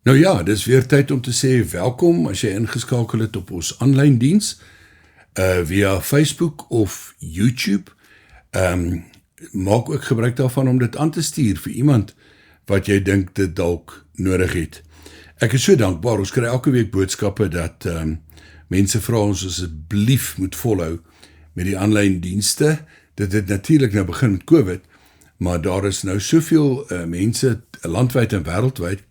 Nou ja, dis weer tyd om te sê welkom as jy ingeskakel het op ons aanlyn diens via Facebook of YouTube. Maak ook gebruik daarvan om dit aan te stuur vir iemand wat jy dink dit dalk nodig het. Ek is so dankbaar, ons kry elke week boodskappe dat mense vra ons asseblief moet volhou met die aanlyn dienste. Dit het natuurlik nou begin met COVID, maar daar is nou soveel mense landwyd en wêreldwyd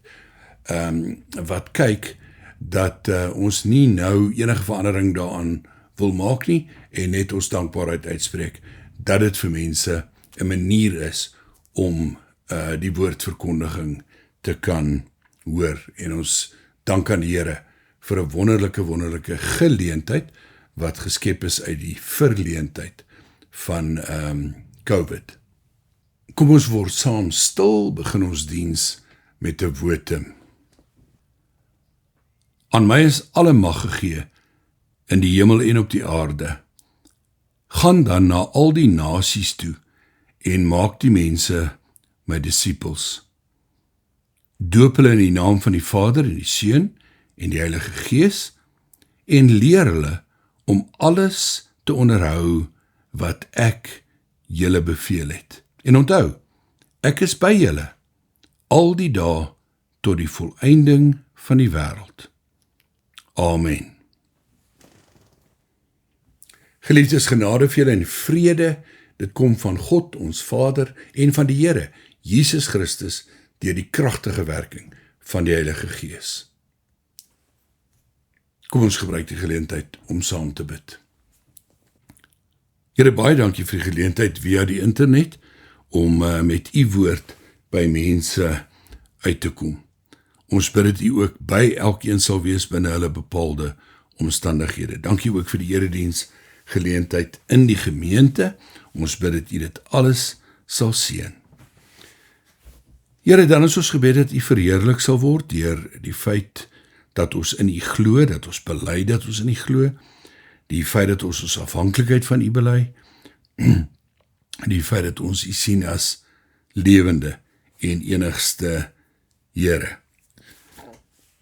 wat kyk dat ons nie nou enige verandering daaraan wil maak nie en net ons dankbaarheid uitspreek dat dit vir mense 'n manier is om die woordverkondiging te kan hoor en ons dank aan die Here vir 'n wonderlike geleentheid wat geskep is uit die verleentheid van COVID. Kom ons word saam stil, begin ons diens met 'n wotum. Aan my is alle mag gegee in die hemel en op die aarde. Gaan dan na al die nasies toe en maak die mense my disippels. Doop hulle in die naam van die Vader en die Seun en die Heilige Gees en leer hulle om alles te onderhou wat ek julle beveel het. En onthou, ek is by julle al die dae tot die volëinding van die wêreld. Amen. Geliefdes, genade vir julle en vrede, dit kom van God, ons Vader, en van die Here, Jesus Christus, deur die kragtige werking van die Heilige Gees. Kom ons gebruik die geleentheid om saam te bid. Here, baie dankie vir die geleentheid via die internet, om met u woord by mense uit te kom. Ons bid dat u ook by elkeen sal wees binne hulle bepaalde omstandighede. Dankie ook vir die erediens geleentheid in die gemeente. Ons bid dat u dit alles sal seën. Here, dan is ons gebed dat u verheerlik sal word deur die feit dat ons in u glo, dat ons bely dat ons in u glo, die feit dat ons afhanklikheid van u bely, die feit dat ons u sien as lewende en enigste Here.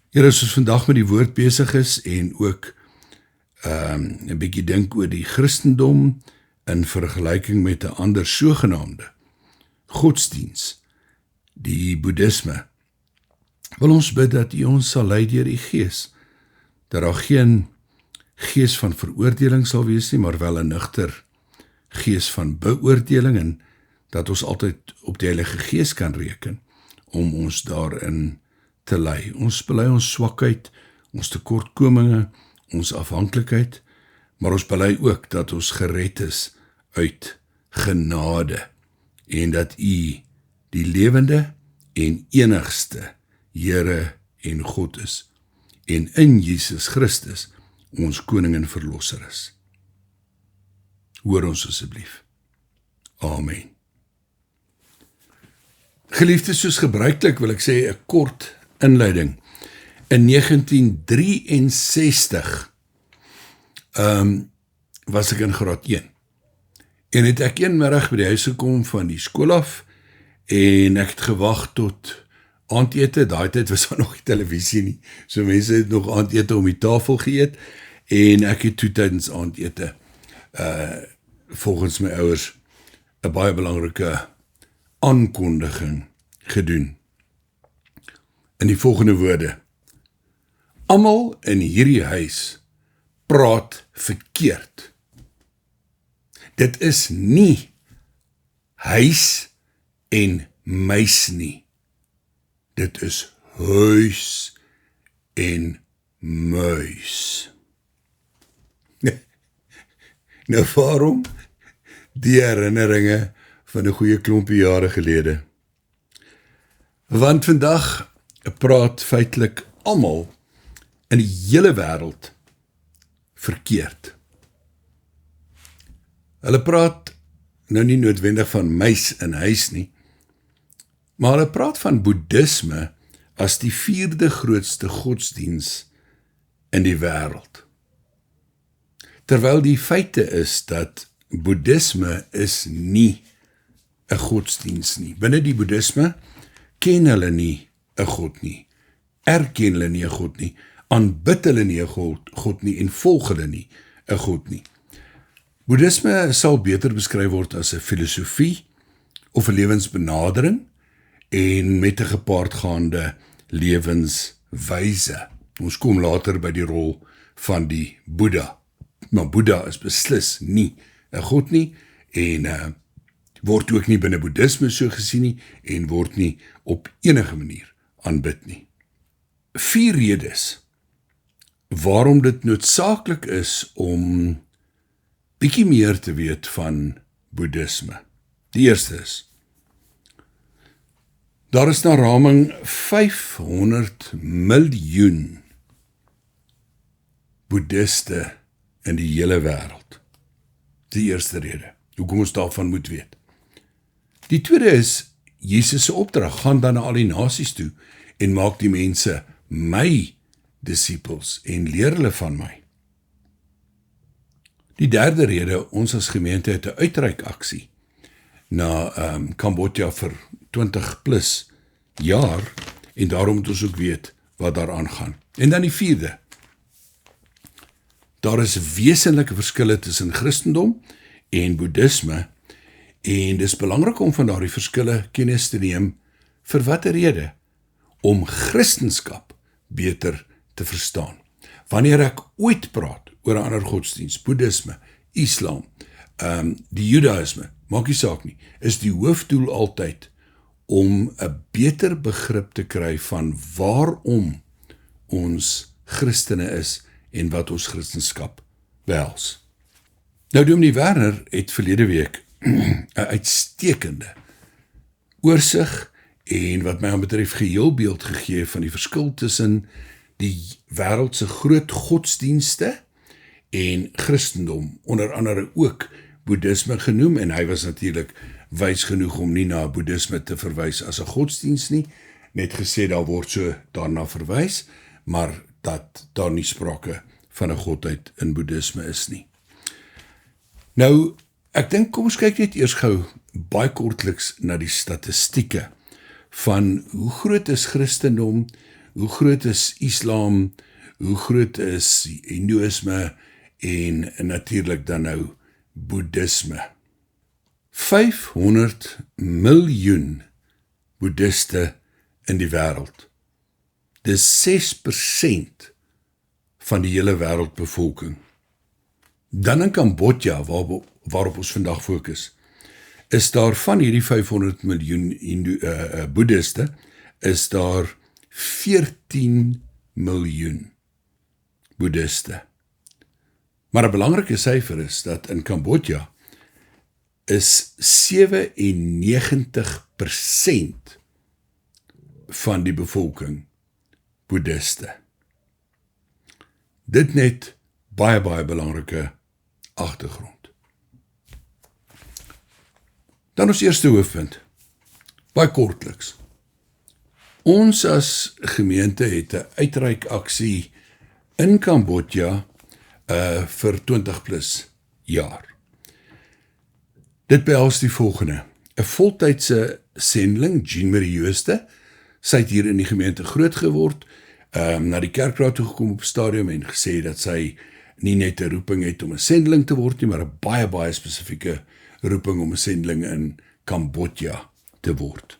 Here, as ons vandag met die woord besig is en ook 'n bietjie dink oor die Christendom in vergelyking met 'n ander sogenaamde godsdiens, die Boeddhisme, wil ons bid dat u ons sal lei deur die Gees, dat daar geen gees van veroordeling sal wees nie, maar wel 'n nugter gees van beoordeling en dat ons altyd op die Heilige Gees kan reken om ons daarin te lei. Ons bely ons swakheid, ons tekortkominge, ons afhanklikheid, maar ons bely ook dat ons gered is uit genade en dat u die lewende en enigste Here en God is en in Jesus Christus ons koning en verlosser is. Hoor ons asseblief. Amen. Geliefdes, soos gebruiklik wil ek sê 'n kort inleiding. In 1963 was ek in graad 1 en het ek een middag by die huis gekom van die skool af en ek het gewag tot aandete. Daai tyd was daar nog nie televisie nie, so mense het nog aandete om die tafel geëet en ek het toe tydens aandete volgens my ouers 'n baie belangrike aankondiging gedoen. In die volgende woorde: almal in hierdie huis praat verkeerd. Dit is nie huis en muis nie. Dit is huis en muis. Nou waarom? Die herinneringe van 'n goeie klompie jare gelede. Want vandag praat feitelik almal in die hele wêreld verkeerd. Hulle praat nou nie noodwendig van muis in huis nie, maar hulle praat van Boeddhisme as die 4de grootste godsdiens in die wêreld. Terwyl die feite is dat Boeddhisme is nie 'n godsdiens nie. Binne die Boeddhisme ken hulle nie 'n God nie. erken hulle nie 'n God nie, aanbid hulle nie 'n God nie en volg hulle nie 'n God nie. Boeddhisme sal beter beskryf word as 'n filosofie of 'n lewensbenadering en met 'n gepaardgaande lewenswyse. Ons kom later by die rol van die Boeddha. Maar Boeddha is beslis nie 'n God nie en word ook nie binne Boeddhisme so gesien nie en word nie op enige manier aanbid nie. 4 redes waarom dit noodsaaklik is om bietjie meer te weet van Boeddhisme. Die eerste is, daar is na raming 500 miljoen Boeddhiste in die hele wêreld. Die eerste rede, hoekom ons daarvan moet weet. Die tweede is, Jesus se opdrag, gaan dan na al die nasies toe en maak die mense my disippels en leer hulle van my. Die derde rede, ons as gemeente het 'n uitreikaksie na Kambodja vir 20 plus jaar en daarom moet ons ook weet wat daar aangaan. En dan die vierde, daar is wesenlike verskille tussen Christendom en Boeddhisme en dis belangrik om van daardie verskille kennis te neem vir watter rede? Om Christenskap beter te verstaan. Wanneer ek ooit praat oor 'n ander godsdienst, Boeddhisme, Islam, die Judaïsme, maak nie saak nie, is die hoofdoel altyd om 'n beter begrip te kry van waarom ons Christene is en wat ons Christenskap behels. Nou, Dominee Werner het verlede week 'n uitstekende oorsig en wat my betref geheel beeld gegee van die verskil tussen die wêreld se groot godsdienste en Christendom, onder andere ook Boeddhisme genoem, en hy was natuurlik wys genoeg om nie na Boeddhisme te verwys as 'n godsdienst nie, net gesê daar word so daarna verwys, maar dat daar nie sprake van 'n godheid in Boeddhisme is nie. Nou, ek dink kom ons kyk net eers gou baie kortliks na die statistieke van hoe groot is Christendom, hoe groot is Islam, hoe groot is Hindoeïsme en natuurlik dan nou Boeddhisme. 500 miljoen Boeddhiste in die wêreld. Dis 6% van die hele wêreldbevolking. Dan in Kambodja, waarop ons vandag fokus, is daar van hierdie 500 miljoen Boeddhiste, is daar 14 miljoen Boeddhiste. Maar 'n belangrike syfer is dat in Kambodja is 97% van die bevolking Boeddhiste. Dit net baie belangrike agtergrond. Dan ons eerste hoofpunt, baie kortliks. Ons as gemeente het 'n uitreikaksie in Kambodja vir 20 plus jaar. Dit behels die volgende, 'n voltydse sendeling, Jean Marie Jooste, sy het hier in die gemeente groot geword, na die kerkraad toe gekom op stadium en gesê dat sy nie net 'n roeping het om 'n sendeling te word nie, maar 'n baie spesifieke roeping om 'n sendeling in Kambodja te word.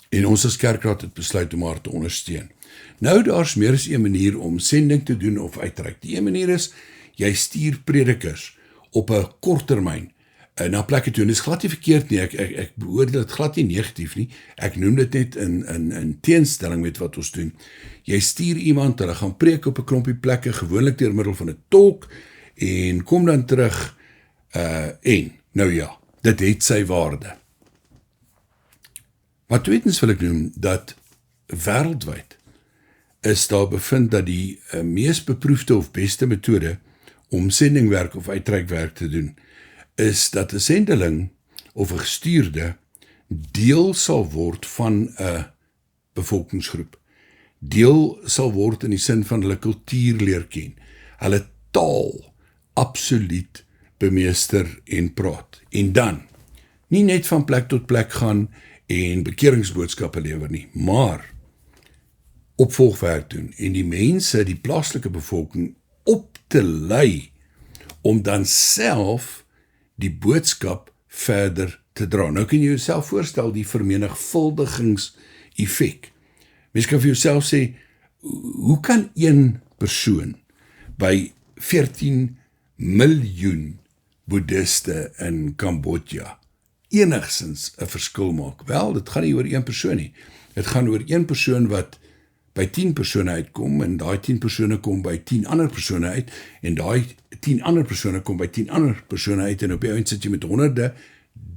En ons as kerkraad het besluit om haar te ondersteun. Nou, daar's meer as 'n manier om sending te doen of uitreik. Die een manier is, jy stuur predikers op 'n kort termyn na plekke toe, en dit is glad nie verkeerd nie, ek beoordeel dit glad nie negatief nie, ek noem dit net in teenstelling met wat ons doen. Jy stuur iemand, hulle gaan preek op 'n klompie plekke, gewoonlik deur middel van 'n tolk, en kom dan terug, en, nou ja, dit het sy waarde. Maar tweedens wil ek noem, dat wêreldwyd is daar bevind dat die mees beproefde of beste metode om sendingwerk of uitreikwerk te doen, is dat 'n sendeling of 'n gestuurde deel sal word van 'n bevolkingsgroep. Deel sal word in die sin van hulle kultuur leer ken, hulle taal absoluut bemeester en praat. En dan, nie net van plek tot plek gaan en bekeringsboodskappe lewer nie, maar opvolgwerk doen en die mense, die plaaslike bevolking op te lei om dan self die boodskap verder te dra. Nou kan jy jouself voorstel die vermenigvuldigingseffek. Mens kan vir jouself sê, hoe kan een persoon by 14 miljoen boeddhiste in Kambodja enigsins 'n verskil maak? Wel, dit gaan nie oor een persoon nie. Dit gaan oor een persoon wat by 10 persone uitkom, en daai 10 persone kom by 10 ander persone uit, en daai 10 ander persone kom by 10 ander persone uit, en op die ouend sit jy met honderde,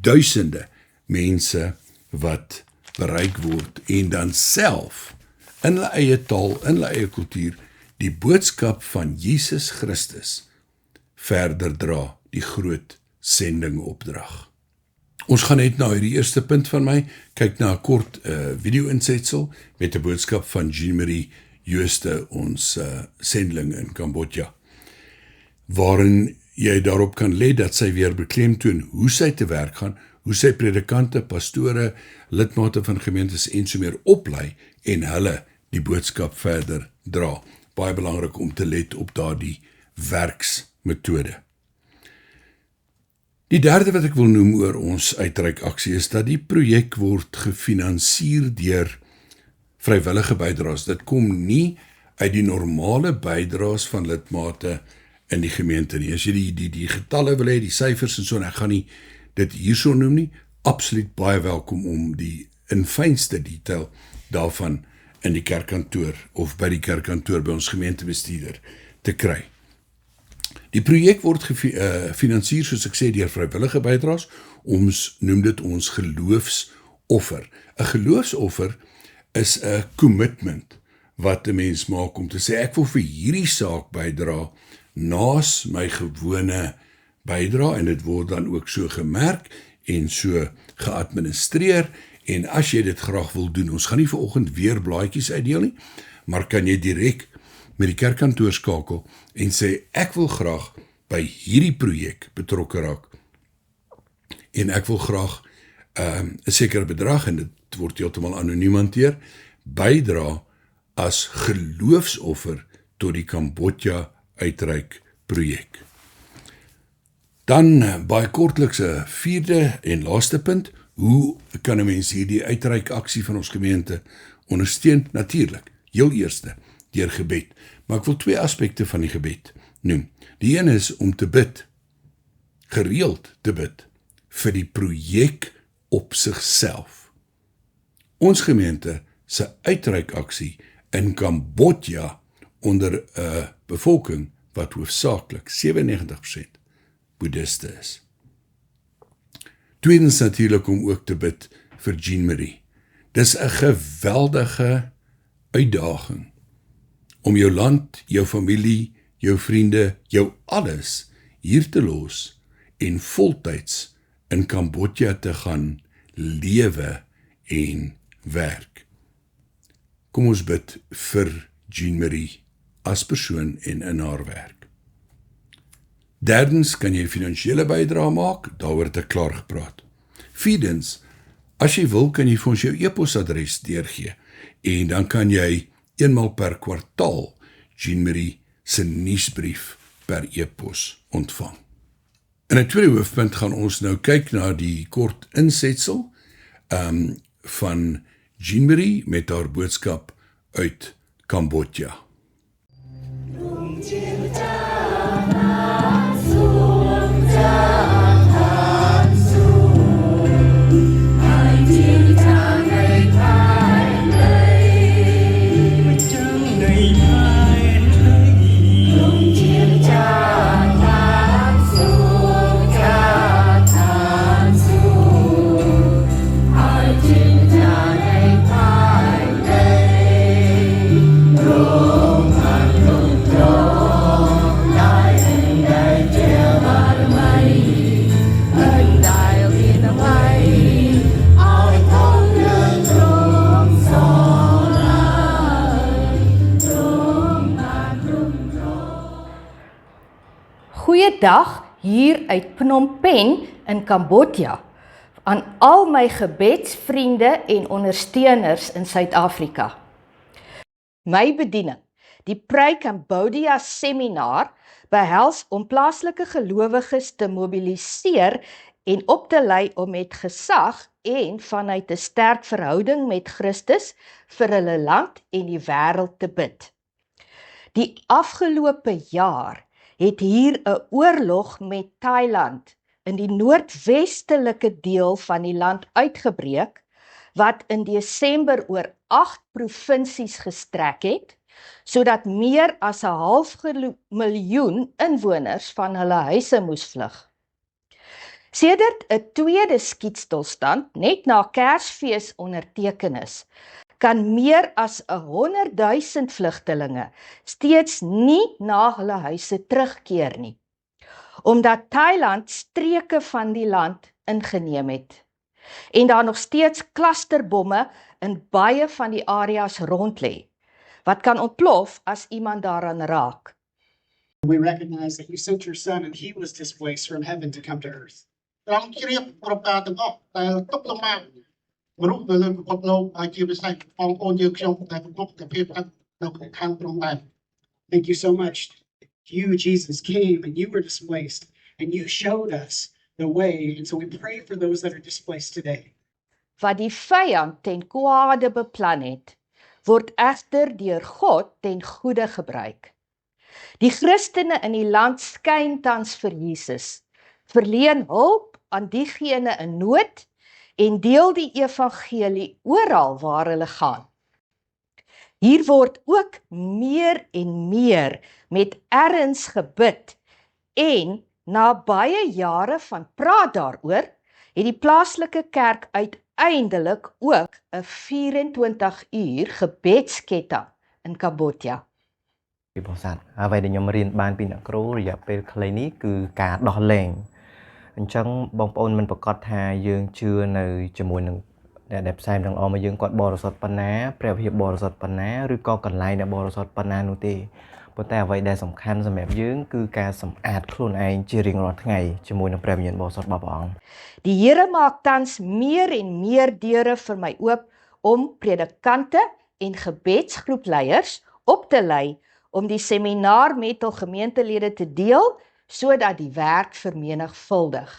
duisende mense wat bereik word, en dan self, in hulle eie taal, in hulle eie kultuur, die boodskap van Jesus Christus verder dra, die groot sendingopdrag. Ons gaan net na hierdie eerste punt van my, kyk na 'n kort video-insetsel met 'n boodskap van Jean-Marie Jooste, ons sendeling in Kambodja, waarin jy daarop kan let dat sy weer beklemtoon hoe sy te werk gaan, hoe sy predikante, pastore, lidmate van gemeentes en so meer oplei en hulle die boodskap verder dra. Baie belangrik om te let op daardie werksmetode. Die derde wat ek wil noem oor ons uitreikaksie is dat die projek word gefinansier deur vrywillige bydraes. Dit kom nie uit die normale bydraes van lidmate in die gemeente nie. As jy die getalle wil hê, die syfers en so, en ek gaan nie dit hierso noem nie, absoluut baie welkom om die in fynste detail daarvan in die kerkkantoor of by die kerkkantoor by ons gemeentebestuurder te kry. Die projek word gefinansier, soos ek sê, deur vrywillige bydraes. Ons noem dit ons geloofsoffer. 'n Geloofsoffer is 'n commitment wat 'n mens maak om te sê, ek wil vir hierdie saak bydra naas my gewone bydra, en dit word dan ook so gemerk en so geadministreer, en as jy dit graag wil doen, ons gaan nie vanoggend weer blaadjies uitdeel nie, maar kan jy direk met die kerkkantoor skakel en sê, ek wil graag by hierdie projek betrokke raak, en ek wil graag 'n sekere bedrag, en dit word heeltemal anoniem hanteer, bydra as geloofsoffer tot die Kambodja uitreik projek. Dan baie kortliks 'n vierde en laaste punt, hoe kan 'n mens hierdie uitreikaksie van ons gemeente ondersteun? Natuurlik, heel eerste, deur gebed. Maar ek wil twee aspekte van die gebed noem. Die een is om te bid, gereeld te bid, vir die projek op sigself. Ons gemeente se uitreikaksie in Kambodja onder 'n bevolking wat hoofsaaklik 97% boeddhiste is. Tweedens natuurlik om ook te bid vir Jean-Marie. Dis 'n geweldige uitdaging om jou land, jou familie, jou vriende, jou alles hier te los en voltyds in Kambodja te gaan lewe en werk. Kom ons bid vir Jean-Marie as persoon en in haar werk. Derdens kan jy finansiële bydrae maak, daaroor het ek klaar gepraat. Vierdens, as jy wil, kan jy vir ons jou e-posadres deurgee, en dan kan jy eenmaal per kwartaal Jean-Marie se nuusbrief per e-pos ontvang. In 'n tweede hoofpunt gaan ons nou kyk na die kort insetsel van Jean-Marie met haar boodskap uit Kambodja. Goeiedag hier uit Phnom Penh in Kambodja aan al my gebedsvriende en ondersteuners in Suid-Afrika. My bediening, die Pray Cambodia seminar, behels om plaaslike gelowiges te mobiliseer en op te lei om met gesag en vanuit 'n sterk verhouding met Christus vir hulle land en die wêreld te bid. Die afgelope jaar het hier 'n oorlog met Thailand in die noordwestelike deel van die land uitgebreek, wat in Desember oor 8 provinsies gestrek het, sodat meer as 0,5 miljoen inwoners van hulle huise moes vlug. Sedert 'n tweede skietstilstand net na Kersfees onderteken is, kan meer as 100,000 vlugtelinge steeds nie na hulle huise terugkeer nie, omdat Thailand streke van die land ingeneem het en daar nog steeds klusterbomme in baie van die areas rond lê, wat kan ontplof as iemand daaraan raak. We recognize that you sent your son and he was displaced from heaven to come to earth. ត្រង់ជ្រាបប្រការទាំងអស់ដែលទុកលំបាកមនុស្សនៅលើពិភពលោកហើយជាពិសេសបងប្អូនយើងខ្ញុំដែលប្រកបតែភាពនៅខាងត្រង់ដែរ Thank you so much. You, Jesus, came and you were displaced and you showed us the way. And so we pray for those that are displaced today. Wat die vyand ten kwade beplan het, word egter deur God ten goeie gebruik. Die Christene in die land skyn tans vir Jesus, verleen hulp aan diegene in nood en deel die evangelie oral waar hulle gaan. Hier word ook meer en meer met erns gebid en na baie jare van praat daaroor, het die plaaslike kerk uiteindelik ook 'n 24-uur gebedsketting in Cambodia. ពីបរិស័ទអ្វីដែលខ្ញុំរៀនបានពីអ្នកគ្រូរយៈពេលខ្លីនេះគឺការដោះលែងអញ្ចឹងបងប្អូនមិនប្រកាសថាយើងជឿនៅជាមួយនឹងដែលផ្សាយនឹងអមមកយើងគាត់បរិសុទ្ធប៉ុណ្ណាព្រះវិហារបរិសុទ្ធប៉ុណ្ណាឬក៏កន្លែងដែលបរិសុទ្ធប៉ុណ្ណានោះទេប៉ុន្តែអ្វីដែលសំខាន់សម្រាប់យើងគឺការសម្អាតខ្លួនឯងជារៀងរាល់ថ្ងៃជាមួយនឹងព្រះវិញ្ញាណបរិសុទ្ធរបស់ព្រះអង្គ Die Here maak tans meer en meer deure vir my oop om predikante en gebedsgroepleiers op te lei om die seminar met hul gemeentelede te deel sodat die werk vermenigvuldig.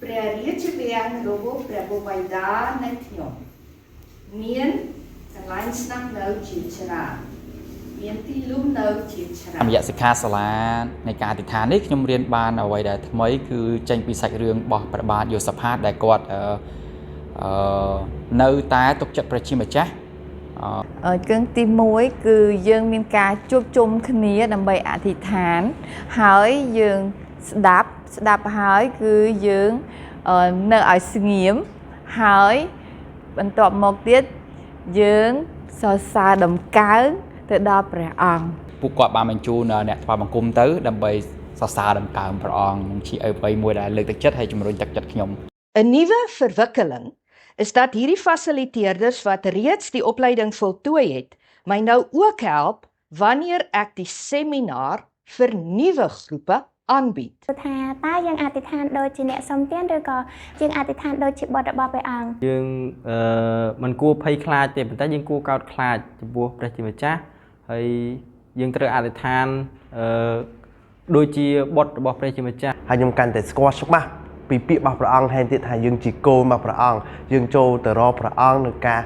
ព្រះរាជវាំងរបស់ព្រះបិតានៃខ្ញុំមានកន្លែងស្នាក់នៅជាច្រើនមានទីលំនៅជាច្រើន រយៈសិក្ខាសាលានៃការអធិដ្ឋាននេះខ្ញុំរៀនបានអ្វីដែលថ្មីគឺចេញពីសាច់រឿងរបស់ព្រះបាទយូសាផាតដែលគាត់នៅតែទុកចិត្តព្រះជាម្ចាស់គងទី1គឺយើងមានការជួបជុំគ្នាដើម្បីអធិដ្ឋានហើយយើងស្ដាប់ហើយគឺយើងនៅឲ្យស្ងៀមហើយបន្ទាប់មកទៀតយើងសរសើរដំកើងទៅដល់ព្រះអង្គពួកគាត់បានបញ្ជូនអ្នកថ្វាយបង្គំទៅដើម្បីសរសើរដំកើងព្រះអង្គជាអ្វីមួយដែលលើកទឹកចិត្តហើយជំរុញទឹកចិត្តខ្ញុំ 'n Nuwe verwikkeling is dat hierdie fasiliteerders wat reeds die opleiding voltooi het, my nou ook help wanneer ek die seminar vir nuwe groepe aanbied. ថាតើយើងអធិដ្ឋានដូចជាអ្នកសុំទានឬក៏យើងអធិដ្ឋានដូចជាបុត្ររបស់ព្រះអង្គយើងមិនគួរភ័យខ្លាចទេប៉ុន្តែយើងគួរកោតខ្លាចចំពោះព្រះជាម្ចាស់ហើយយើងត្រូវអធិដ្ឋានដូចជាបុត្ររបស់ព្រះជាម្ចាស់ហើយខ្ញុំកាន់តែស្គាល់ច្បាស់ពីពាក្យរបស់ព្រះអង្គហើយទៀតថាយើងជាកូនរបស់ព្រះអង្គយើងចូលទៅរកព្រះអង្គនៅការ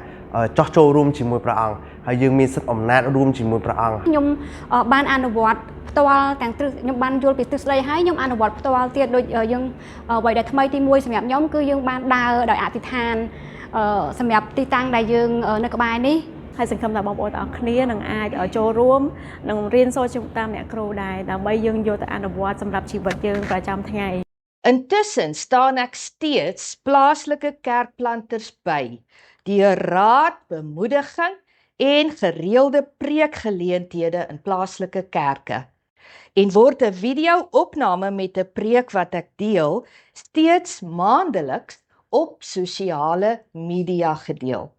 ចោះចូលរួមជាមួយព្រះអង្គហើយយើងមានសិទ្ធិអំណាចរួមជាមួយព្រះអង្គខ្ញុំបានអនុវត្តផ្ទាល់ទាំងទ្រឹស្ដីខ្ញុំបានយល់ពីទ្រឹស្ដីហើយខ្ញុំអនុវត្តផ្ទាល់ទៀតដូចយើងអ្វីដែលថ្មីទី1សម្រាប់ខ្ញុំគឺយើងបានដើរដោយអធិដ្ឋានសម្រាប់ទីតាំងដែលយើងនៅក្បែរនេះហើយសង្ឃឹមថាបងប្អូនទាំងអស់គ្នានឹងអាចចូលរួមនិងរៀនសូត្រតាមអ្នកគ្រូដែរដើម្បីយើងយកទៅអនុវត្តសម្រាប់ជីវិតយើងប្រចាំថ្ងៃ Intussen staan ek steeds plaaslike kerkplanters by die raad, bemoediging en gereelde preekgeleenthede in plaaslike kerke. En word 'n video-opname met 'n preek wat ek deel steeds maandeliks op sosiale media gedeel.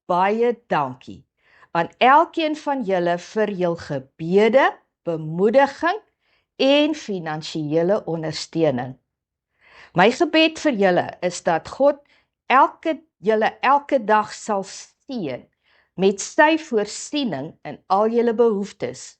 Baie dankie aan elkeen van julle vir jul gebede, bemoediging en finansiële ondersteuning. My gebed vir julle is dat God julle elke dag sal seën met sy voorsiening in al julle behoeftes.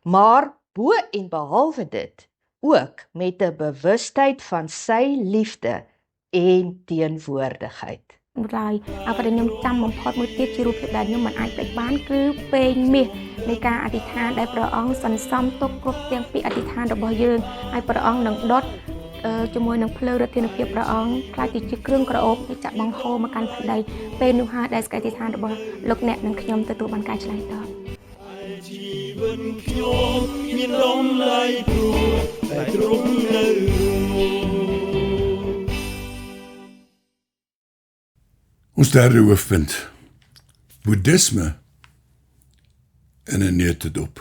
Maar bo en behalwe dit, ook met 'n bewustheid van sy liefde en teenwoordigheid. ឡើយអ្វីដែលខ្ញុំចាំបំផុតមួយទៀតជារូបភាពដែលខ្ញុំមិនអាចភ្លេចបានគឺពេញមាសនៃការអធិដ្ឋានដែលព្រះអង្គសន្សំទុកគ្រប់ទាំងពាក្យអធិដ្ឋានរបស់យើងហើយព្រះអង្គនឹងដុតជាមួយនឹងភ្លើងឫទ្ធានុភាពព្រះអង្គខ្លាចជាគ្រឿងក្រអូបដែលចាក់បង្ហូរមកកាន់ផ្ទៃពេលនោះហើយដែលសេចក្តីអធិដ្ឋានរបស់លោកអ្នកនិងខ្ញុំទទួលបានការឆ្លើយតប ជីវិតខ្ញុំមានដំណើរព្រោះតែទ្រង់នៅ Ons derde hoofpunt, boeddhisme in 'n neutedop.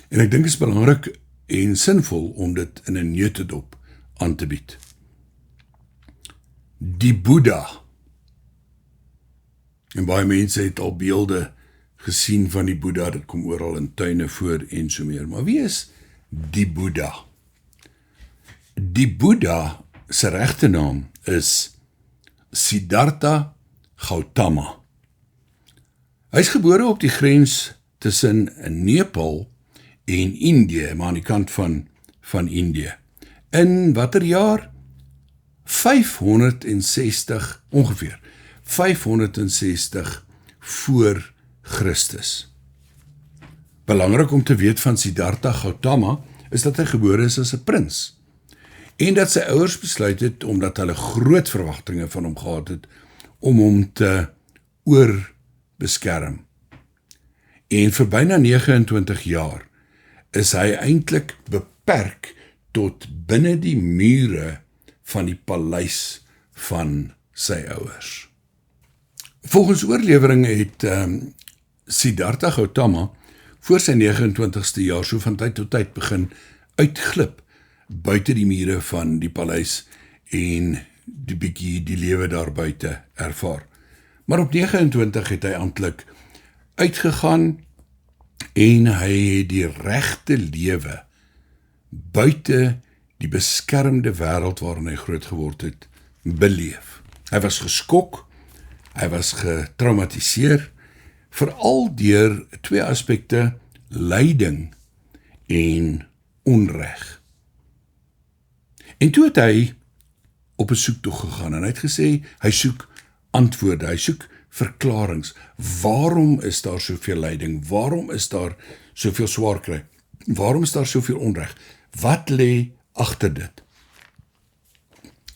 En ek dink dit is belangrik en sinvol om dit in 'n neutedop aan te bied. Die Boeddha. En baie mense het al beelde gesien van die Boeddha, dit kom oral in tuine voor en so meer. Maar wie is die Boeddha? Die Boeddha se regte naam is Siddhartha Gautama. Hy is gebore op die grens tussen Nepal en Indië, maar aan die kant van Indië. In watter jaar? 560, ongeveer, 560 voor Christus. Belangrik om te weet van Siddhartha Gautama is dat hy gebore is as 'n prins. En dat sy ouers besluit het, omdat hulle groot verwagtinge van hom gehad het, om hom te oorbeskerm. En vir byna 29 jaar is hy eintlik beperk tot binne die mure van die paleis van sy ouers. Volgens oorlewering het Siddhartha Gautama voor sy 29ste jaar so van tyd tot tyd begin uitglip buite die mure van die paleis en die bietjie die lewe daar buite ervaar. Maar op 29 het hy amptelik uitgegaan en hy het die regte lewe buite die beskermde wêreld waarin hy groot geword het, beleef. Hy was geskok, hy was getraumatiseer, veral deur twee aspekte, lyding en onreg. En toe het hy op 'n soektog gegaan en hy het gesê, hy soek antwoorde, hy soek verklarings. Waarom is daar soveel lyding? Waarom is daar soveel swaar kry? Waarom is daar soveel onreg? Wat lê agter dit?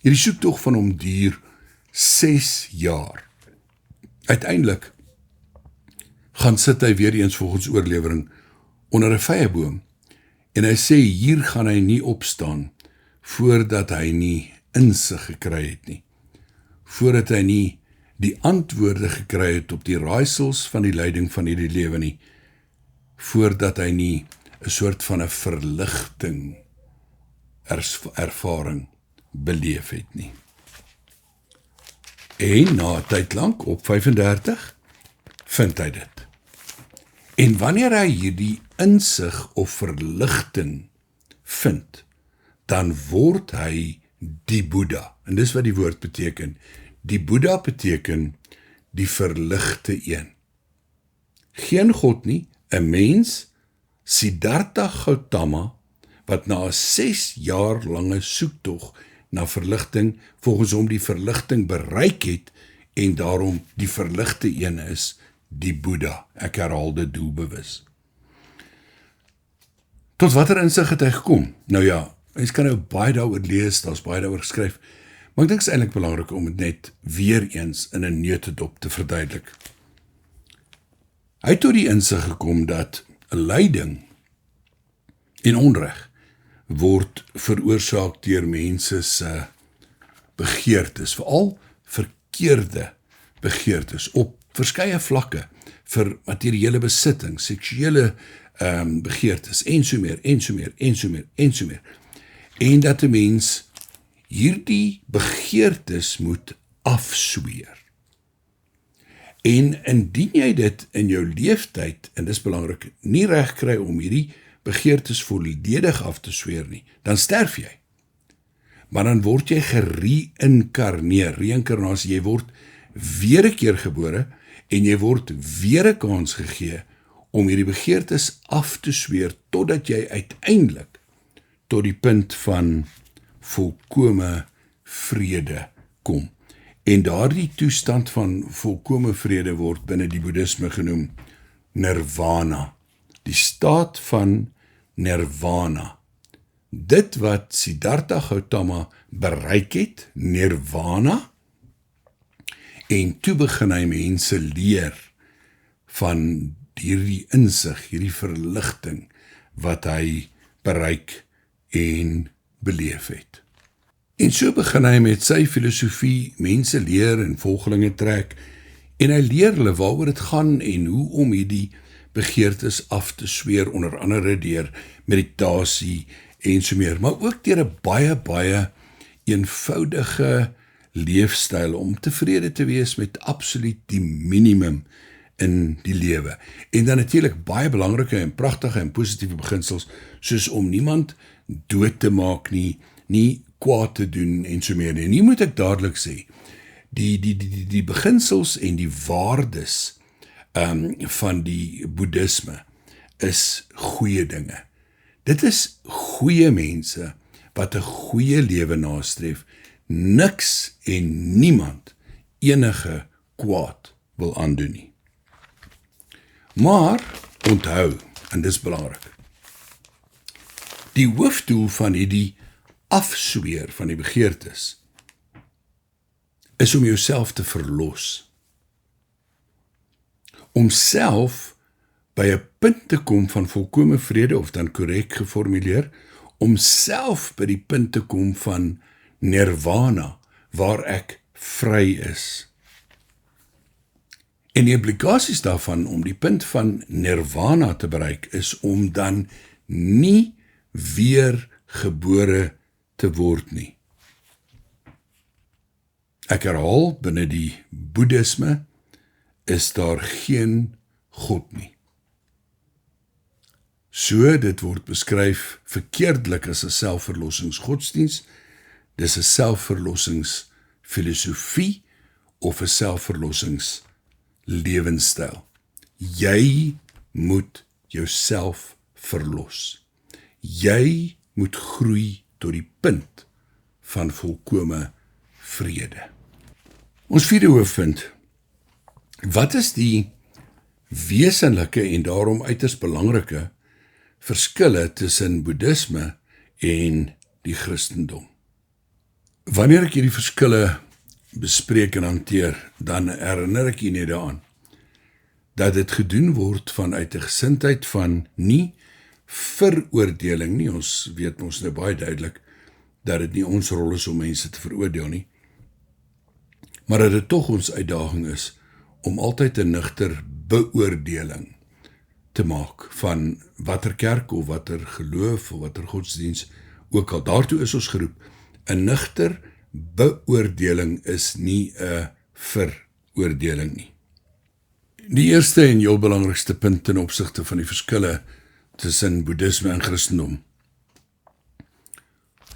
Hierdie soektog van hom duur 6 jaar. Uiteindelik gaan sit hy weer eens volgens oorlewering onder 'n vyeboom en hy sê hier gaan hy nie opstaan voordat hy nie insig gekry het nie. Voordat hy nie die antwoorde gekry het op die raaisels van die lyding van hierdie lewe nie. Voordat hy nie 'n soort van 'n verligting ervaring beleef het nie. En na 'n tyd lank, op 35, vind hy dit. En wanneer hy hierdie insig of verligting vind, dan word hy die Boeddha. En dis wat die woord beteken. Die Boeddha beteken die verligte een. Geen God nie, 'n mens, Siddhartha Gautama, wat na 'n 6 jaar lange soektog na verligting, volgens hom die verligting bereik het, en daarom die verligte een is, die Boeddha. Ek herhaal dit doelbewus. Tot watter insig het hy gekom? Nou ja, mens kan nou baie daaroor lees, daar's baie daaroor geskryf, maar ek dink dit is eintlik belangrik om dit net weer eens in 'n neutedop te verduidelik. Hy het tot die insig gekom dat 'n lyding en onreg word veroorsaak deur mense se begeertes, veral verkeerde begeertes op verskeie vlakke vir materiële besitting, seksuele begeertes en so meer, en so meer, en so meer, en so meer. En dat 'n mens hierdie begeertes moet afsweer. En indien jy dit in jou leeftyd, en dis belangrik, nie reg kry om hierdie begeertes volledig af te sweer nie, dan sterf jy. Maar dan word jy gereïnkarneer, reïnkarnasie, jy word weer 'n keer gebore en jy word weer 'n kans gegee om hierdie begeertes af te sweer totdat jy uiteindelik tot die punt van volkome vrede kom. En daardie toestand van volkome vrede word binne die boeddhisme genoem nirvana. Die staat van nirvana. Dit wat Siddhartha Gautama bereik het, nirvana, en toe begin hy mense leer van hierdie insig, hierdie verligting wat hy bereik en beleef het. En so begin hy met sy filosofie mense leer en volgelinge trek en hy leer hulle waaroor dit gaan en hoe om hierdie begeertes af te sweer, onder andere deur meditasie en so meer, maar ook deur 'n baie eenvoudige leefstyl om tevrede te wees met absoluut die minimum in die lewe. En dan natuurlik baie belangrike en pragtige en positiewe beginsels, soos om niemand dood te maak nie kwaad te doen en so meer. En hier moet ek dadelik sê, die beginsels en die waardes van die boeddhisme is goeie dinge. Dit is goeie mense wat 'n goeie lewe nastreef, niks en niemand enige kwaad wil aandoen nie. Maar onthou, en dis belangrik, die hoofdoel van hierdie afsweer van die begeertes is om jouself te verlos. Om self by 'n punt te kom van volkome vrede, of dan korrek geformuleer, om self by die punt te kom van nirvana, waar ek vry is. En die implikasies daarvan om die punt van nirvana te bereik, is om dan nie weer gebore te word nie. Ek herhaal, binne die boeddhisme is daar geen God nie. So, dit word beskryf verkeerdelik as 'n selfverlossingsgodsdiens, dis 'n selfverlossingsfilosofie of 'n selfverlossingslewensstyl. Jy moet jouself verlos. Jy moet groei tot die punt van volkome vrede. Ons vierde hoofpunt. Wat is die wesenlike en daarom uiters belangrike verskille tussen boeddhisme en die Christendom? Wanneer ek hierdie verskille bespreek en hanteer, dan herinner ek u net daaraan dat dit gedoen word vanuit 'n gesindheid van nie veroordeling nie. Ons weet ons nou baie duidelik dat dit nie ons rol is om mense te veroordeel nie, maar dat dit tog ons uitdaging is om altyd 'n nugter beoordeling te maak van watter kerk of watter geloof of watter godsdiens ook al. Daartoe is ons geroep. 'n Nugter beoordeling is nie 'n veroordeling nie. Die eerste en heel belangrikste punt ten opsigte van die verskille tussen boeddhisme en Christendom.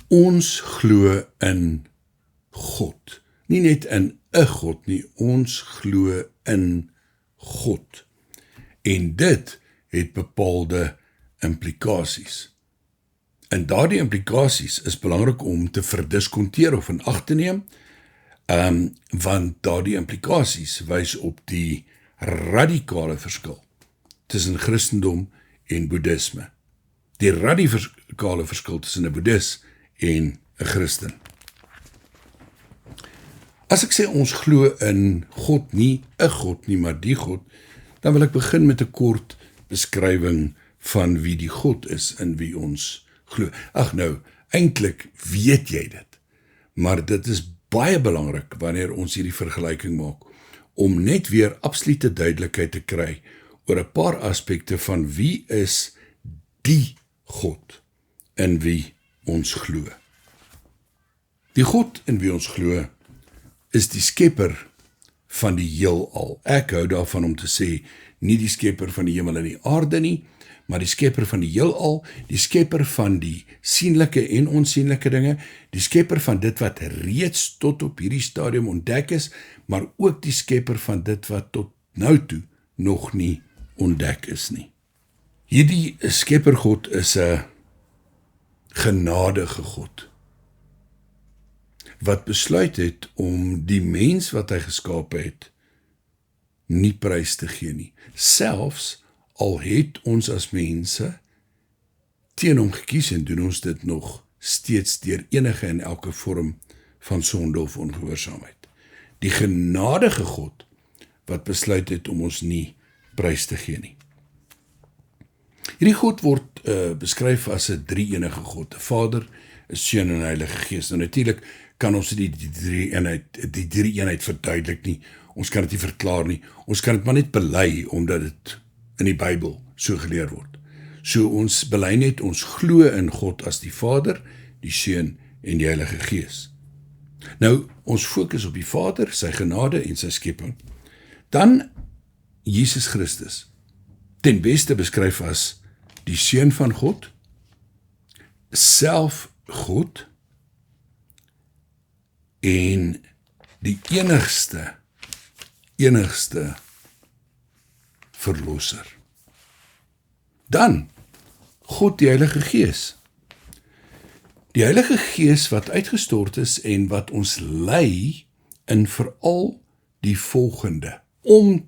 Ons glo in God. Nie net in 'n God nie, ons glo in God. En dit het bepaalde implikasies. En daardie implikasies is belangrik om te verdiskonteer of in ag te neem, want daardie implikasies wys op die radikale verskil tussen Christendom en boeddhisme. Die radikale verskil tussen 'n boeddhis en 'n Christen. As ek sê ons glo in God, nie 'n God nie, maar die God, dan wil ek begin met 'n kort beskrywing van wie die God is in wie ons glo. Ag nou, eintlik weet jy dit, maar dit is baie belangrik wanneer ons hierdie vergelyking maak, om net weer absolute duidelikheid te kry oor 'n paar aspekte van wie is die God in wie ons glo. Die God in wie ons glo is die skepper van die heelal. Ek hou daarvan om te sê, nie die skepper van die hemel en die aarde nie, maar die skepper van die heelal, die skepper van die sienlike en onsienlike dinge, die skepper van dit wat reeds tot op hierdie stadium ontdek is, maar ook die skepper van dit wat tot nou toe nog nie ontdek is nie. Hierdie skeppergod is 'n genadige God, wat besluit het om die mens wat hy geskape het, nie prys te gee nie. Selfs al het ons as mense teen hom gekies en doen ons dit nog steeds deur enige en elke vorm van sonde of ongehoorsaamheid. Die genadige God wat besluit het om ons nie prys te gee nie. Hierdie God word beskryf as 'n drie-enige God, 'n Vader, 'n Seun en 'n Heilige Gees. Nou natuurlik kan ons die drie-eenheid verduidelik nie. Ons kan dit nie verklaar nie. Ons kan dit maar net bely omdat dit in die Bybel so geleer word. So ons bely net ons glo in God as die Vader, die Seun en die Heilige Gees. Nou, ons fokus op die Vader, sy genade en sy skepping. Dan Jesus Christus, ten beste beskryf as die Seun van God, self God en die enigste verlosser. Dan God die Heilige Gees. Die Heilige Gees wat uitgestort is en wat ons lei in veral die volgende, om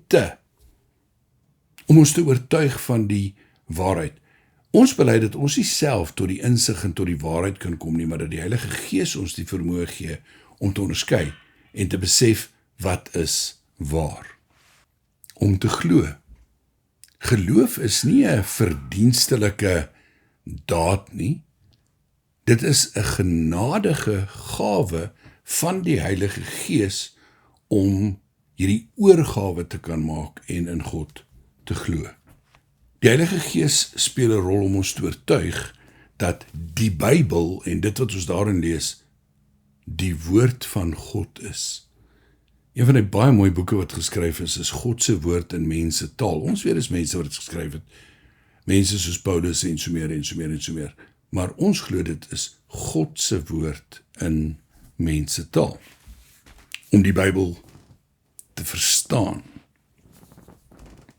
ons te oortuig van die waarheid. Ons bely dat ons nie self tot die insig en tot die waarheid kan kom nie, maar dat die Heilige Gees ons die vermoë gee om te onderskei en te besef wat is waar. Om te glo. Geloof is nie 'n verdienstelike daad nie. Dit is 'n genadige gawe van die Heilige Gees om hierdie oorgawe te kan maak en in God te glo. Die Heilige Gees speel 'n rol om ons te oortuig dat die Bybel en dit wat ons daarin lees, die woord van God is. Een van die baie mooi boeke wat geskryf is God se woord in mense taal. Ons weet is mense wat dit geskryf het. Mense soos Paulus en so meer. Maar ons glo dit is God se woord in mense taal. Om die Bybel te verstaan.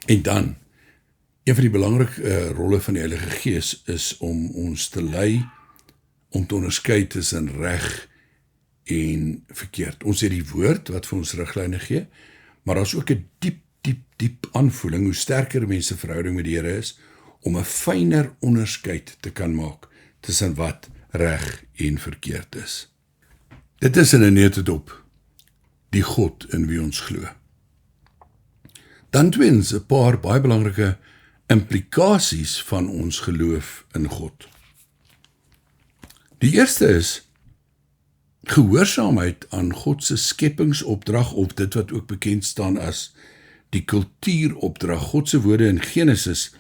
En dan, een van die belangrike rolle van die Heilige Gees is om ons te lei, om te onderskei tussen reg en verkeerd. Ons het die woord wat vir ons riglyne gee, maar daar is ook 'n diep aanvoeling, hoe sterker mense verhouding met die Here is, om 'n fyner onderskeid te kan maak tussen wat reg en verkeerd is. Dit is in 'n neutedop die God in wie ons glo. Dan tweedens 'n paar baie belangrike implikasies van ons geloof in God. Die eerste is gehoorsaamheid aan God se skepingsopdrag, of dit wat ook bekend staan as die kultuuropdrag. God se woorde in Genesis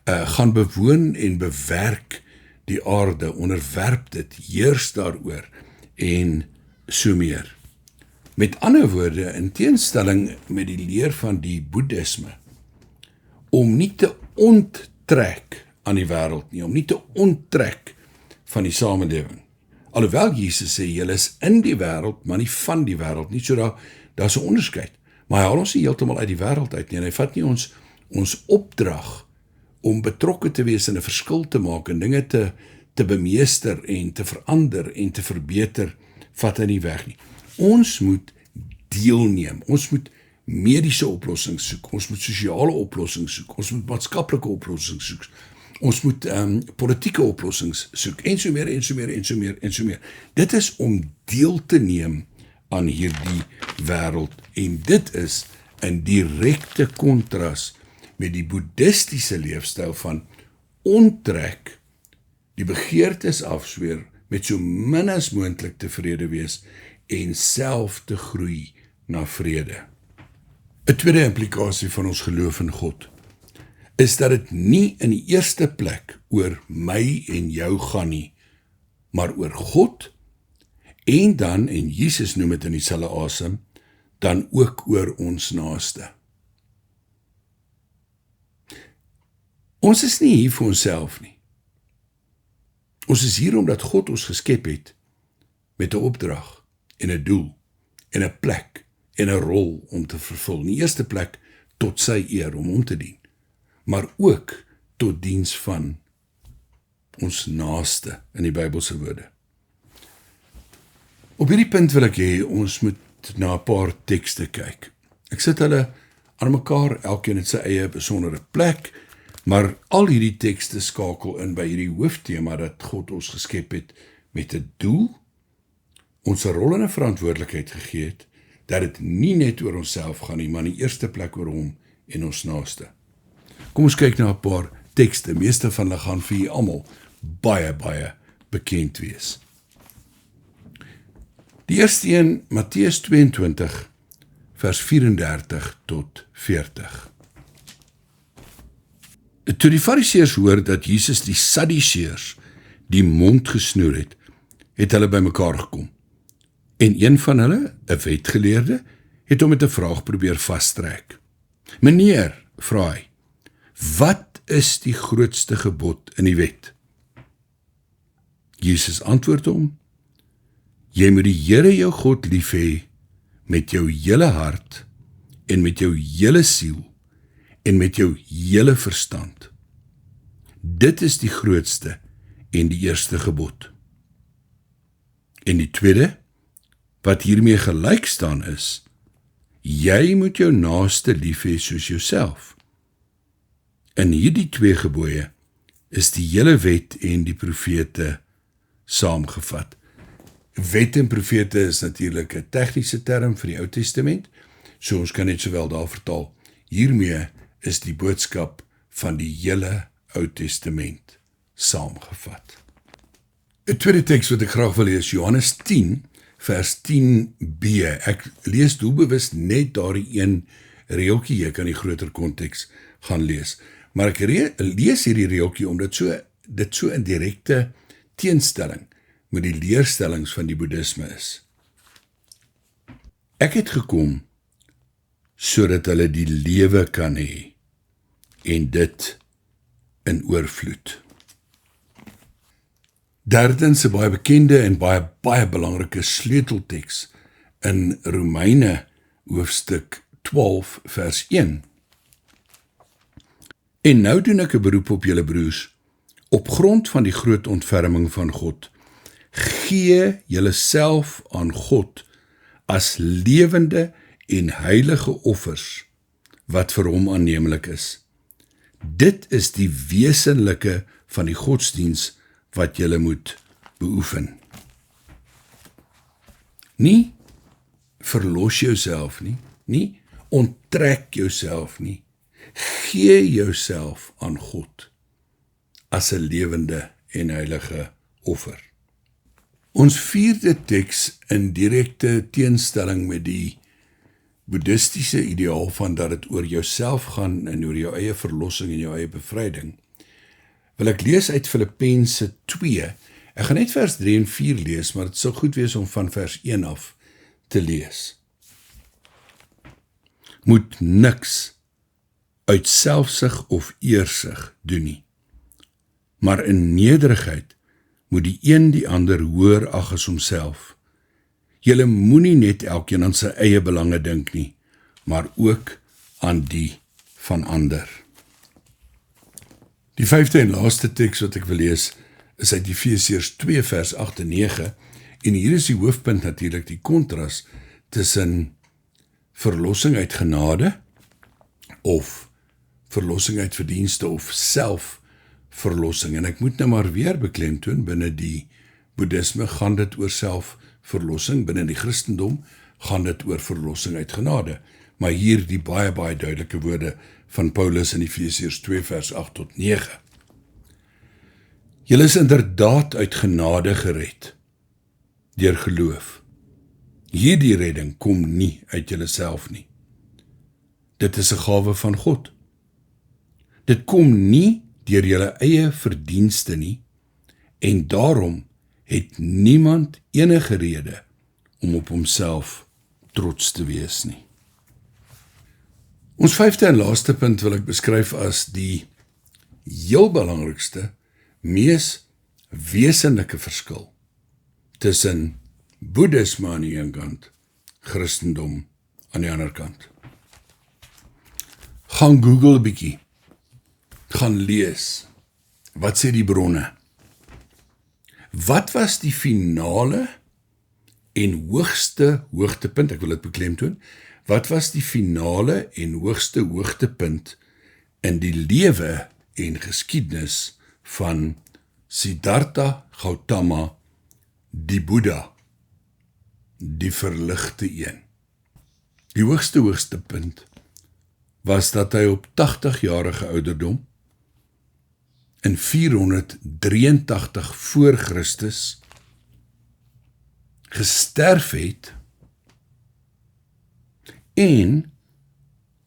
gaan bewoon en bewerk die aarde, onderwerp dit, heers daaroor en so meer. Met ander woorde, in teenstelling met die leer van die Boeddhisme, om nie te onttrek aan die wêreld nie, om nie te onttrek van die samelewing. Alhoewel Jesus sê, julle is in die wêreld, maar nie van die wêreld nie, so daar's 'n onderskeid. Maar hy haal ons nie heeltemal uit die wêreld uit nie, en hy vat nie ons opdrag om betrokke te wees en 'n verskil te maak en dinge te bemeester en te verander en te verbeter, vat hy nie weg nie. Ons moet deelneem, ons moet mediese oplossings soek, ons moet sosiale oplossings soek, ons moet maatskaplike oplossings soek, ons moet politieke oplossings soek, en so meer. Dit is om deel te neem aan hierdie wêreld, en dit is in direkte kontras met die boeddhistiese leefstyl van onttrek, die begeertes afsweer, met so min as moontlik tevrede wees en self te groei na vrede. 'n Tweede implikasie van ons geloof in God is dat dit nie in die eerste plek oor my en jou gaan nie, maar oor God, en dan, en Jesus noem dit in dieselfde asem, dan ook oor ons naaste. Ons is nie hier vir onsself nie. Ons is hier omdat God ons geskep het met 'n opdrag en 'n doel en 'n plek en 'n rol om te vervul. In die eerste plek tot sy eer om hom te dien, maar ook tot diens van ons naaste in die Bybelse woorde. Op hierdie punt wil ek hê ons moet na 'n paar tekste kyk. Ek sit hulle aan mekaar, elkeen het sy eie besondere plek, maar al hierdie tekste skakel in by hierdie hooftema dat God ons geskep het met 'n doel, ons 'n rol en 'n verantwoordelikheid gegee het, dat dit nie net oor onsself gaan nie, maar in die eerste plek oor hom en ons naaste. Kom ons kyk na 'n paar tekste, meeste van hulle gaan vir julle almal baie bekend wees. Die eerste een, Matteus 22, vers 34 tot 40. Toe die Fariseërs hoor dat Jesus die Sadduseërs die mond gesnoer het, het hulle bymekaar gekom. En een van hulle, 'n wetgeleerde, het hom met 'n vraag probeer vastrek. Meneer, vra hy, wat is die grootste gebod in die wet? Jesus antwoord hom, jy moet die Here jou God lief hê met jou hele hart en met jou hele siel en met jou hele verstand. Dit is die grootste en die eerste gebod. En die tweede, wat hiermee gelyk staan is, jy moet jou naaste lief hê soos jouself. In hierdie twee gebooie is die hele wet en die profete saamgevat. Wet en profete is natuurlik 'n tegniese term vir die Ou Testament, so ons kan net sowel daar vertaal. Hiermee is die boodskap van die hele Ou Testament saamgevat. 'n Tweede teks wat ek graag wil lees, Johannes 10, vers 10b. Ek lees doelbewus net daardie een reeltjie, jy kan die groter konteks gaan lees. Maar ek lees hierdie reeltjie omdat dit so 'n direkte teenstelling met die leerstellings van die boeddhisme is. Ek het gekom sodat hulle die lewe kan hê en dit in oorvloed. Derdens 'n baie bekende en baie belangrike sleutelteks in Romeine hoofstuk 12 vers 1. En nou doen ek 'n beroep op julle broers, op grond van die groot ontferming van God, gee julleself aan God as lewende en heilige offers wat vir hom aanneemlik is. Dit is die wesenlike van die godsdiens wat julle moet beoefen. Nie verlos jouself nie onttrek jouself nie. Gee jouself aan God as 'n lewende en heilige offer. Ons vierde teks in direkte teenstelling met die boeddhistiese ideaal van dat dit oor jouself gaan en oor jou eie verlossing en jou eie bevryding, wil ek lees uit Filippense 2. Ek gaan net vers 3 en 4 lees, maar dit sal goed wees om van vers 1 af te lees. Moet niks uit selfsug of eersug doen nie, maar in nederigheid moet die een die ander hoër ag as homself. Julle moenie net elkeen aan sy eie belange dink nie, maar ook aan die van ander. Die 5de en laaste teks wat ek wil lees, is uit Efesiërs 2 vers 8 en 9, en hier is die hoofpunt natuurlik die kontras tussen verlossing uit genade, of verlossing uit verdienste, of selfverlossing. En ek moet nou maar weer beklemtoon, binne die boeddhisme gaan dit oor selfverlossing, binne die Christendom gaan dit oor verlossing uit genade. Maar hier die baie duidelike woorde van Paulus in Efesiërs 2 vers 8 tot 9. Julle is inderdaad uit genade gered, deur geloof. Hierdie redding kom nie uit julleself nie. Dit is 'n gawe van God. Dit kom nie deur julle eie verdienste nie, en daarom het niemand enige rede om op homself trots te wees nie. Ons 5de en laaste punt wil ek beskryf as die heel belangrikste, mees wesenlike verskil tussen Boeddhisme aan die een kant, Christendom aan die ander kant. Gaan Google 'n bietjie, gaan lees, wat sê die bronne? Wat was die finale en hoogste hoogtepunt, ek wil dit beklemtoon, wat was die finale en hoogste hoogtepunt in die lewe en geskiedenis van Siddhartha Gautama, die Boeddha, die verligte een? Die hoogste punt was dat hy op 80-jarige ouderdom in 483 voor Christus gesterf het, en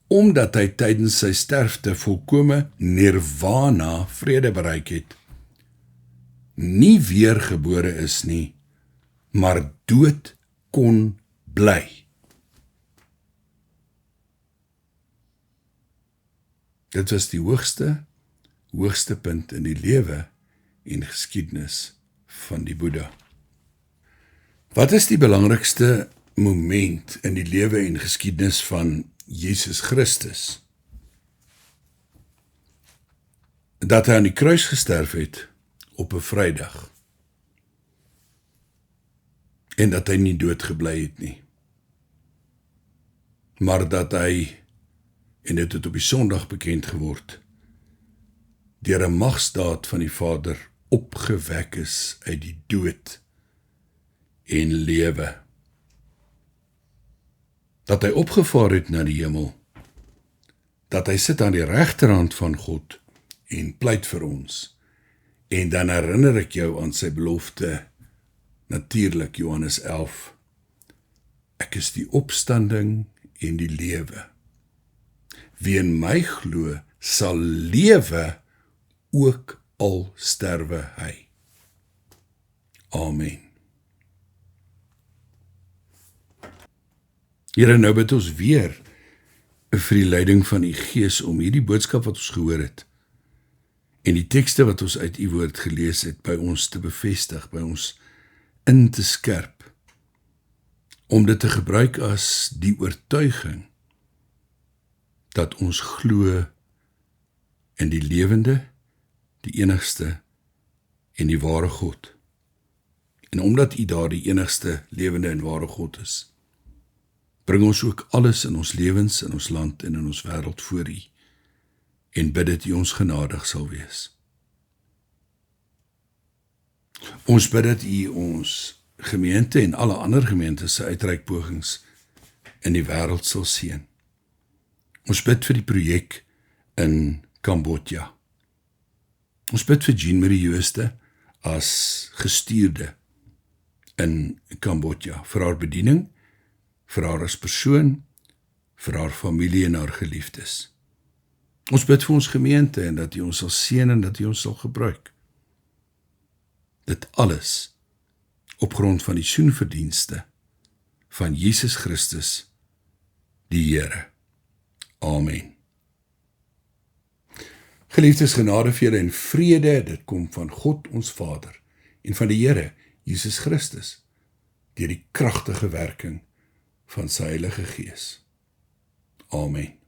omdat hy tydens sy sterfte volkome nirvana, vrede bereik het, nie weergebore is nie, maar dood kon bly. Dit was die hoogste punt in die lewe en geskiedenis van die Boeddha. Wat is die belangrikste moment in die lewe en geskiedenis van Jesus Christus? Dat hy aan die kruis gesterf het op 'n Vrydag en dat hy nie dood gebly het nie, maar dat hy, en dit het op die Sondag bekend geword, deur 'n magsdaad van die Vader opgewek is uit die dood en lewe. Dat hy opgevaar het na die hemel, dat hy sit aan die regterhand van God en pleit vir ons. En dan herinner ek jou aan sy belofte, natuurlik Johannes 11, ek is die opstanding en die lewe. Wie in my glo, sal lewe, ook al sterwe hy. Amen. Here, nou bid ons weer vir die leiding van u Gees om hierdie boodskap wat ons gehoor het en die tekste wat ons uit u woord gelees het by ons te bevestig, by ons in te skerp, om dit te gebruik as die oortuiging dat ons glo in die lewende, die enigste en die ware God. En omdat u daar die enigste, lewende en ware God is, bring ons ook alles in ons lewens, in ons land en in ons wêreld voor u, en bid dat u ons genadig sal wees. Ons bid dat u ons gemeente en alle ander gemeentes se uitreikpogings in die wêreld sal seën. Ons bid vir die projek in Kambodja. Ons bid vir Jean-Marie Jooste as gestuurde in Kambodja, vir haar bediening, vir haar as persoon, vir haar familie en haar geliefdes. Ons bid vir ons gemeente en dat u ons sal seën en dat u ons sal gebruik. Dit alles op grond van die soenverdienste van Jesus Christus, die Here. Amen. Geliefdes, genade vir julle en vrede, dit kom van God ons Vader en van die Here Jesus Christus, deur die kragtige werking van sy Heilige Gees. Amen.